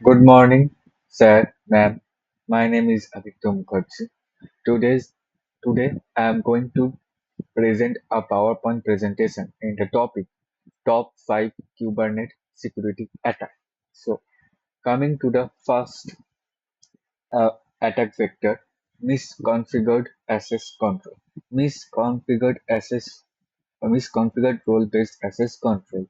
Good morning, sir, ma'am. My name is Aditya Mukherjee. Today's, Today I am going to present a PowerPoint presentation in the topic Top 5 Kubernetes Security Attack. So, coming to the first uh, attack vector, misconfigured access control. Misconfigured access, Misconfigured role-based access control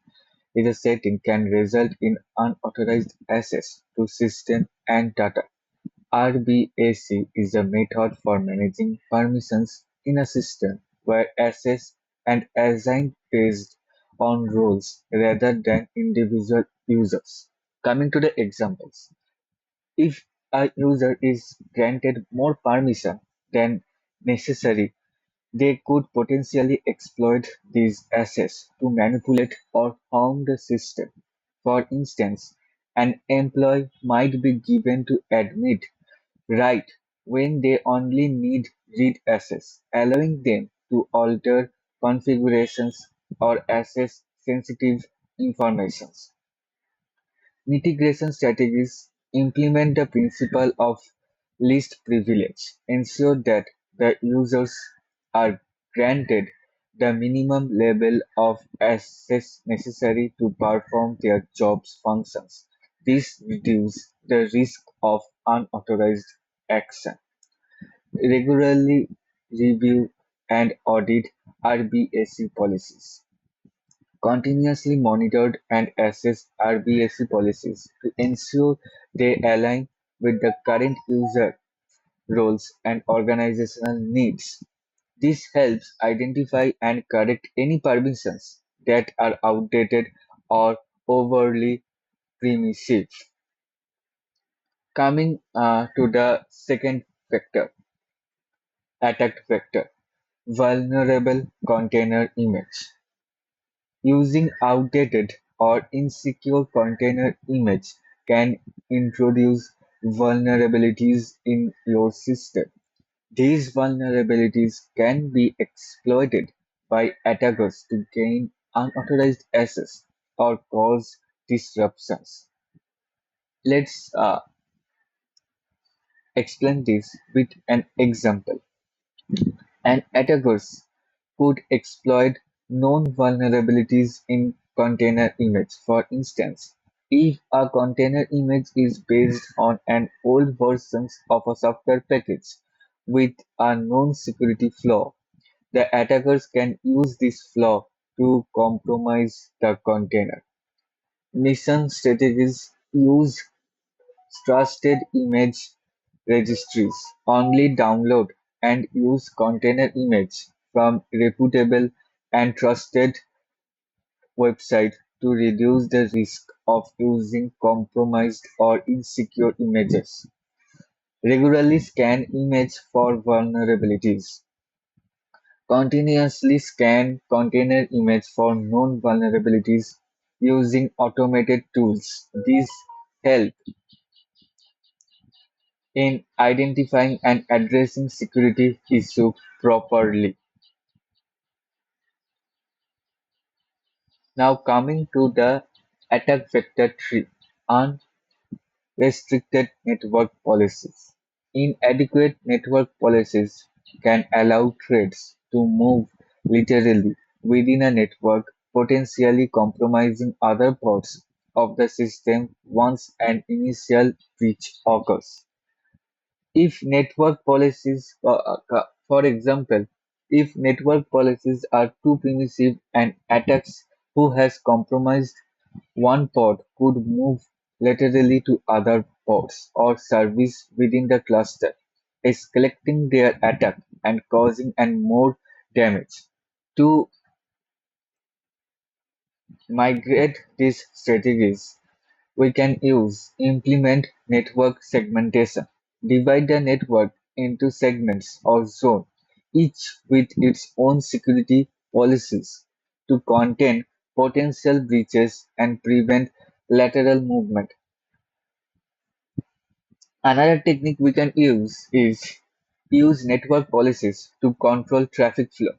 is a setting can result in unauthorized access to system and data. RBAC is a method for managing permissions in a system where access and assigned based on roles rather than individual users. Coming to the examples, if a user is granted more permission than necessary, they could potentially exploit these access to manipulate or harm the system. For instance, an employee might be given to admit right when they only need read access, allowing them to alter configurations or access sensitive information. Mitigation strategies implement the principle of least privilege, ensure that the users are granted the minimum level of access necessary to perform their job's functions. This reduces the risk of unauthorized action. Regularly review and audit RBAC policies. Continuously monitor and assess RBAC policies to ensure they align with the current user roles and organizational needs. This helps identify and correct any permissions that are outdated or overly permissive. Coming to the second vector, attack vector, vulnerable container image. Using outdated or insecure container image can introduce vulnerabilities in your system. These vulnerabilities can be exploited by attackers to gain unauthorized access or cause disruptions. Let's explain this with an example. And attackers could exploit known vulnerabilities in container image. For instance, if a container image is based on an old version of a software package with a known security flaw, the attackers can use this flaw to compromise the container. Mission strategies use trusted image registries, only download and use container image from reputable and trusted websites to reduce the risk of using compromised or insecure images. Regularly scan image for vulnerabilities. Continuously scan container image for known vulnerabilities using automated tools. These help in identifying and addressing security issues properly. Now coming to the attack vector 3, unrestricted network policies. Inadequate network policies can allow threats to move laterally within a network, potentially compromising other parts of the system once an initial breach occurs. If network policies, for example, if network policies are too permissive and attacks who has compromised one pod could move laterally to other pods or service within the cluster, escalating their attack and causing and more damage. To migrate these strategies, we can implement network segmentation, divide the network into segments or zones, each with its own security policies to contain potential breaches and prevent lateral movement. Another technique we can use network policies to control traffic flow.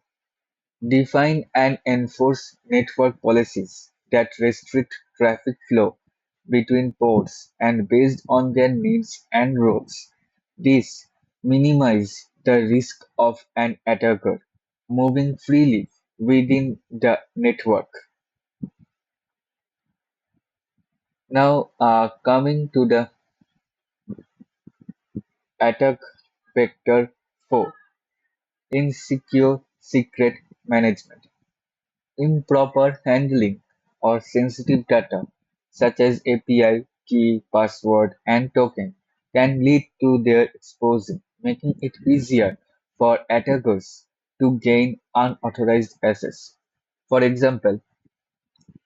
Define and enforce network policies that restrict traffic flow between ports and based on their needs and roles. This minimizes the risk of an attacker moving freely within the network. Now, coming to the attack vector 4, insecure secret management. Improper handling of sensitive data, such as API, key, password, and token, can lead to their exposure, making it easier for attackers to gain unauthorized access. For example,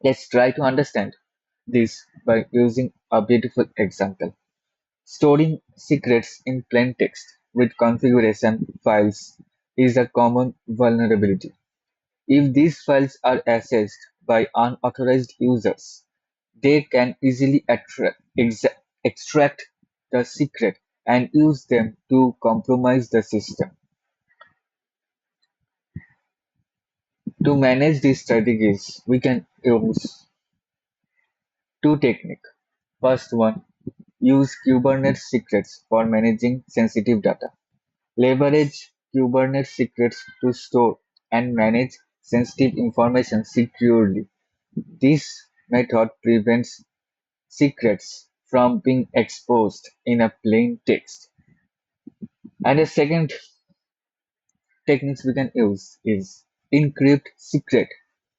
let's try to understand this by using a beautiful example. Storing secrets in plain text with configuration files is a common vulnerability. If these files are accessed by unauthorized users, they can easily extract the secret and use them to compromise the system. To manage these strategies, we can use two techniques. First one, use Kubernetes secrets for managing sensitive data. Leverage Kubernetes secrets to store and manage sensitive information securely. This method prevents secrets from being exposed in a plain text. And a second techniques we can use is encrypt secret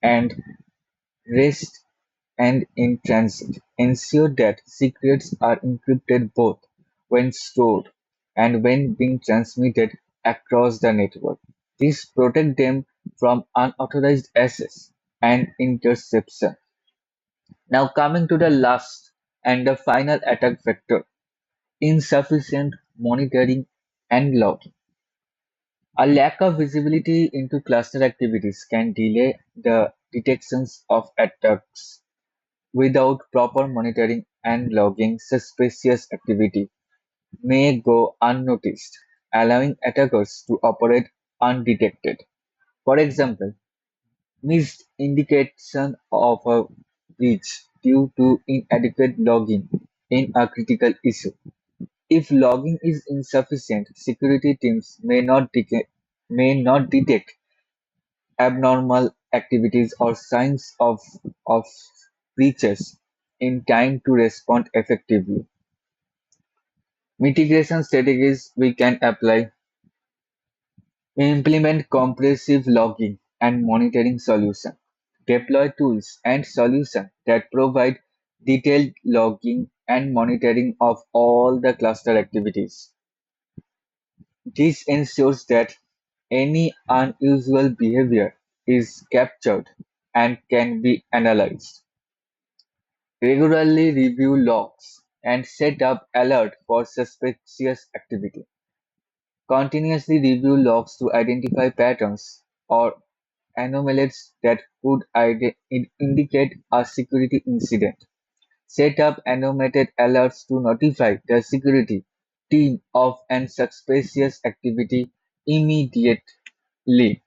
and rest and in transit. Ensure that secrets are encrypted both when stored and when being transmitted across the network. This protects them from unauthorized access and interception. Now coming to the last and the final attack vector, insufficient monitoring and logging. A lack of visibility into cluster activities can delay the detections of attacks. Without proper monitoring and logging, suspicious activity may go unnoticed, allowing attackers to operate undetected. For example, missed indication of a breach due to inadequate logging in a critical issue. If logging is insufficient, security teams may not detect abnormal activities or signs of breaches in time to respond effectively. Mitigation strategies we can apply: implement comprehensive logging and monitoring solutions, deploy tools and solutions that provide detailed logging and monitoring of all the cluster activities. This ensures that any unusual behavior is captured and can be analyzed. Regularly review logs and set up alert for suspicious activity. Continuously review logs to identify patterns or anomalies that could indicate a security incident. Set up automated alerts to notify the security team of an suspicious activity immediately.